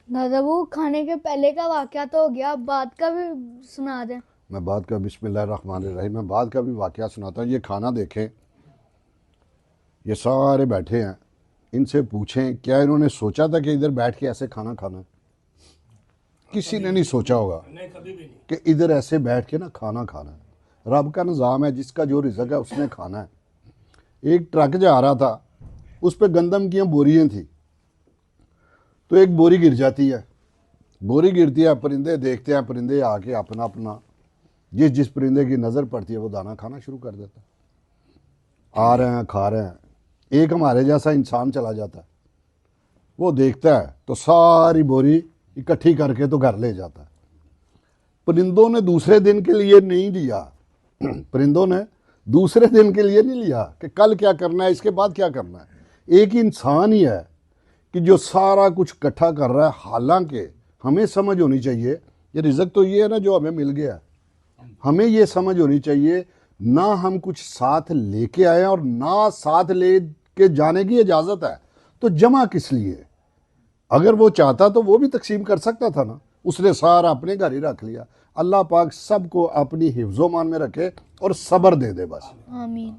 दादा वो खाने के पहले का वाकया तो हो गया, अब बाद का भी सुना दें। मैं बाद का बिस्मिल्लाहिर्रहमानिर्रहीम, मैं बाद का भी वाकया सुनाता हूँ। ये खाना देखें, ये सारे बैठे हैं, इनसे पूछें क्या इन्होंने सोचा था कि इधर बैठ के ऐसे खाना खाना है? किसी ने नहीं सोचा होगा नहीं, कभी भी नहीं। कि इधर ऐसे बैठ के ना खाना खाना है। रब का निज़ाम है, जिसका जो रिज़्क है उसने खाना है। एक ट्रक जा रहा था, उस पर गंदम की बोरियां थी, तो एक बोरी गिर जाती है। बोरी गिरती है, परिंदे देखते हैं, परिंदे आके अपना अपना जिस परिंदे की नज़र पड़ती है वो दाना खाना शुरू कर देता है। आ रहे हैं, खा रहे हैं। एक हमारे जैसा इंसान चला जाता है, वो देखता है तो सारी बोरी इकट्ठी करके तो घर ले जाता है। परिंदों ने दूसरे दिन के लिए नहीं लिया परिंदों ने दूसरे दिन के लिए नहीं लिया कि कल क्या करना है, इसके बाद क्या करना है। एक इंसान ही है कि जो सारा कुछ इकट्ठा कर रहा है। हालांकि हमें समझ होनी चाहिए, ये रिज़्क तो ये है ना जो हमें मिल गया, हमें ये समझ होनी चाहिए ना हम कुछ साथ लेके आए और ना साथ ले के जाने की इजाज़त है, तो जमा किस लिए? अगर वो चाहता तो वो भी तकसीम कर सकता था ना, उसने सारा अपने घर ही रख लिया। अल्लाह पाक सबको अपनी हिफ्ज़ो मान में रखे और सब्र दे दे बस। आमीन।